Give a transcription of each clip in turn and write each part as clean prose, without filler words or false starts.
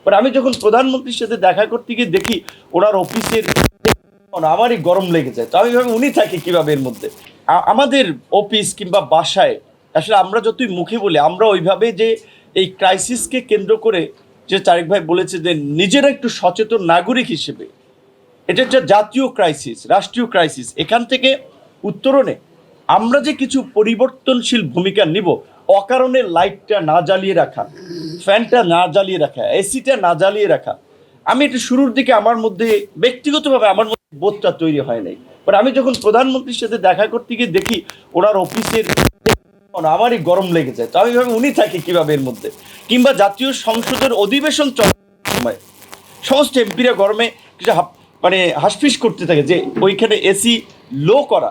But আমি যখন প্রধানমন্ত্রীর সাথে দেখা করতে গিয়ে দেখি ওনার অফিসের, আমারই গরম লেগে যায়। তো আমি ভাবি উনি থাকে কিভাবে এর মধ্যে। আমাদের অফিস কিংবা বাসায় আসলে আমরা যতই মুখে বলি, আমরা ওইভাবে যে এই ক্রাইসিসকে কেন্দ্র করে যে তারেক ভাই বলেছে যে নিজেরা একটু সচেতন নাগরিক হিসেবে, এটা একটা জাতীয় ক্রাইসিস, রাষ্ট্রীয় ক্রাইসিস, এখান থেকে উত্তরণে আমরা যে কিছু পরিবর্তনশীল ভূমিকা নিব, অকারণে লাইটটা না জ্বালিয়ে রাখা, ফ্যানটা না জ্বালিয়ে রাখা, এসিটা না জ্বালিয়ে রাখা। আমি একটু শুরুর দিকে আমার মধ্যে ব্যক্তিগতভাবে আমার মধ্যে বোধটা তৈরি হয় নাই। বাট আমি যখন প্রধানমন্ত্রীর সাথে দেখা করতে গিয়ে দেখি ওনার অফিসের, আমারই গরম লেগে যায়। তো আমি ভাবি উনি থাকে কিভাবে এর মধ্যে। কিংবা জাতীয় সংসদের অধিবেশন চলার সময় সমস্ত এমপিরা গরমে কিছু মানে হাসফিস করতে থাকে যে ওইখানে এসি লো করা।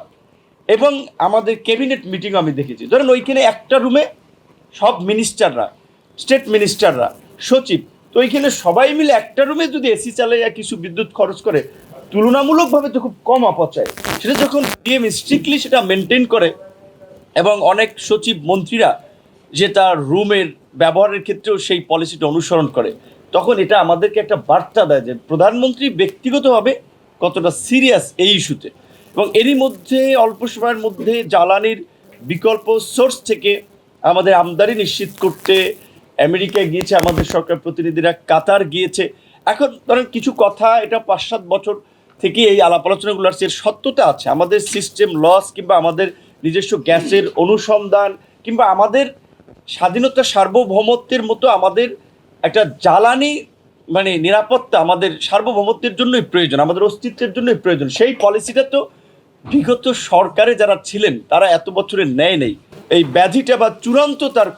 এবং আমাদের ক্যাবিনেট মিটিং আমি দেখেছি, ধরেন ওইখানে একটা রুমে সব মিনিস্টাররা, স্টেট মিনিস্টাররা, সচিব, তো ওইখানে সবাই মিলে একটা রুমে যদি এসি চালাইয়া কিছু বিদ্যুৎ খরচ করে, তুলনামূলকভাবে তো খুব কম অপচয়। সেটা যখন পিএম স্ট্রিক্টলি সেটা মেনটেন করে এবং অনেক সচিব মন্ত্রীরা যে তার রুমের ব্যবহারের ক্ষেত্রেও সেই পলিসিটা অনুসরণ করে, তখন এটা আমাদেরকে একটা বার্তা দেয় যে প্রধানমন্ত্রী ব্যক্তিগতভাবে কতটা সিরিয়াস এই ইস্যুতে। এবং এরই মধ্যে অল্প সময়ের মধ্যে জ্বালানির বিকল্প সোর্স থেকে আমাদের আমদানি নিশ্চিত করতে আমেরিকায় গিয়েছে আমাদের সরকার প্রতিনিধিরা, কাতার গিয়েছে। এখন ধরেন কিছু কথা, এটা 5-7 বছর থেকে এই আলাপ আলোচনাগুলো আসছে, এর সত্যতা আছে। আমাদের সিস্টেম লস কিংবা আমাদের নিজস্ব গ্যাসের অনুসন্ধান কিংবা আমাদের স্বাধীনতা সার্বভৌমত্বের মতো আমাদের একটা জ্বালানি মানে নিরাপত্তা আমাদের সার্বভৌমত্বের জন্যই প্রয়োজন, আমাদের অস্তিত্বের জন্যই প্রয়োজন। সেই পলিসিটা তো বিগত সরকারে যারা ছিলেন তারা এত বছরে নেয় নেই। এই ব্যাধিটা বা চূড়ান্ত তার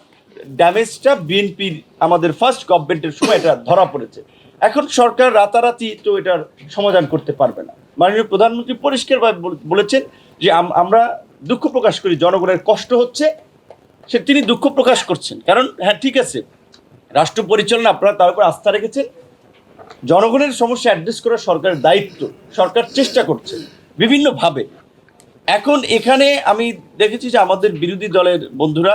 ড্যামেজটা বিএনপির আমাদের ফার্স্ট গভর্নমেন্টের সময় এটা ধরা পড়েছে। এখন সরকার রাতারাতি তো এটার সমাধান করতে পারবে না। মাননীয় প্রধানমন্ত্রী পরিষ্কারভাবে বলেছেন যে আমরা দুঃখ প্রকাশ করি, জনগণের কষ্ট হচ্ছে, তিনি দুঃখ প্রকাশ করছেন। কারণ হ্যাঁ ঠিক আছে, রাষ্ট্র পরিচালনা আপনারা তার উপর আস্থা রেখেছেন, জনগণের সমস্যা অ্যাড্রেস করা সরকারের দায়িত্ব, সরকার চেষ্টা করছে বিভিন্নভাবে। এখন এখানে আমি দেখেছি যে আমাদের বিরোধী দলের বন্ধুরা,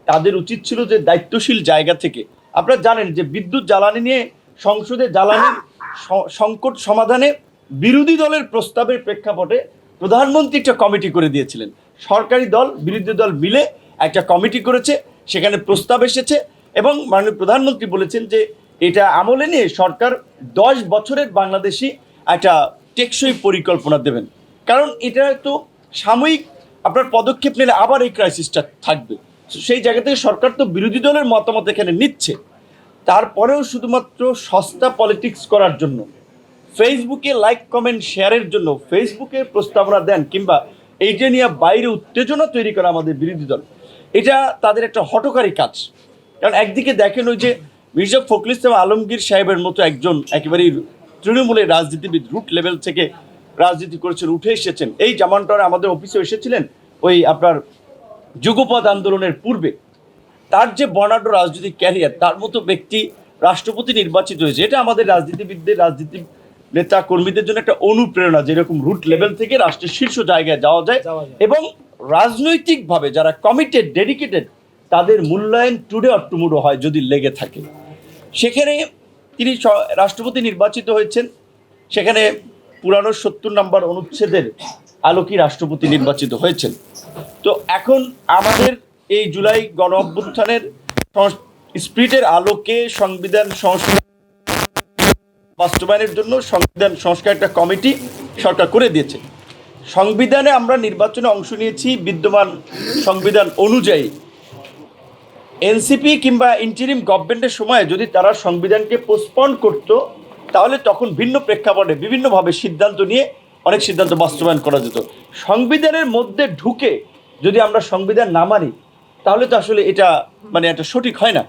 তাদের উচিত ছিল যে দায়িত্বশীল জায়গা থেকে, আপনারা জানেন যে বিদ্যুৎ জ্বালানি নিয়ে সংসদে জ্বালানির সংকট সমাধানে বিরোধী দলের প্রস্তাবের প্রেক্ষাপটে প্রধানমন্ত্রী একটা কমিটি করে দিয়েছিলেন। সরকারি দল বিরোধী দল মিলে একটা কমিটি করেছে, সেখানে প্রস্তাব এসেছে এবং মাননীয় প্রধানমন্ত্রী বলেছেন যে এটা আমলে নিয়ে সরকার 10 বছরের বাংলাদেশি একটা টেকসই পরিকল্পনা দেবেন। কারণ এটা তো সাময়িক আপনার পদক্ষেপ নিলে আবার এই ক্রাইসিসটা থাকবে। সেই জায়গা থেকে সরকার তো বিরোধী দলের মতামত এখানে নিচ্ছে, তারপরেও শুধুমাত্র সস্তা পলিটিক্স করার জন্য, ফেসবুকে লাইক কমেন্ট শেয়ারের জন্য ফেসবুকে প্রস্তাবনা দেন কিংবা এইটা নিয়ে বাইরে উত্তেজনা তৈরি করা আমাদের বিরোধী দল, এটা তাদের একটা হঠকারী কাজ। কারণ একদিকে দেখেন ওই যে মির্জা ফখরুল ইসলাম আলমগীর সাহেবের মতো একজন একেবারেই তৃণমূলের রাজনীতিবিদ, রুট লেভেল থেকে রাজনীতি করেছেন, উঠে এসেছেন, এই জামানটারে আমাদের অফিসে এসেছিলেন ওই আপনার যুগপৎ আন্দোলনের পূর্বে। তার যে বর্ণাঢ্য রাজনৈতিক ক্যারিয়ার, তার মতো ব্যক্তি রাষ্ট্রপতি নির্বাচিত হয়েছে, এটা আমাদের রাজনীতিবিদদের, রাজনীতি নেতা কর্মীদের জন্য একটা অনুপ্রেরণা, যেরকম রুট লেভেল থেকে রাষ্ট্রের শীর্ষ জায়গায় যাওয়া যায় এবং রাজনৈতিকভাবে যারা কমিটেড, ডেডিকেটেড, তাদের মূল্যায়ন টুডে অর টুমোরো হয় যদি লেগে থাকে। সেখানে তিনি রাষ্ট্রপতি নির্বাচিত হয়েছেন, সেখানে পুরানো 70 নম্বর অনুচ্ছেদের আলোকে রাষ্ট্রপতি নির্বাচিত হয়েছেন। তো এখন আমাদের এই জুলাই গণ অভ্যুত্থানের স্পিরিটের আলোকে সংবিধান সংস্কার বাস্তবায়নের জন্য সংবিধান সংস্কার একটা কমিটি সরকার করে দিয়েছে। সংবিধানে আমরা নির্বাচনে অংশ নিয়েছি বিদ্যমান সংবিধান অনুযায়ী। এনসিপি কিংবা ইন্টারিম গভর্নমেন্টের সময় যদি তারা সংবিধানকে পোস্টপন্ড করতো, তাহলে তখন ভিন্ন প্রেক্ষাপটে বিভিন্নভাবে সিদ্ধান্ত নিয়ে অনেক সিদ্ধান্ত বাস্তবায়ন করা যেত। সংবিধানের মধ্যে ঢুকে যদি আমরা সংবিধান না মানি, তাহলে তো আসলে এটা মানে একটা সঠিক হয় না।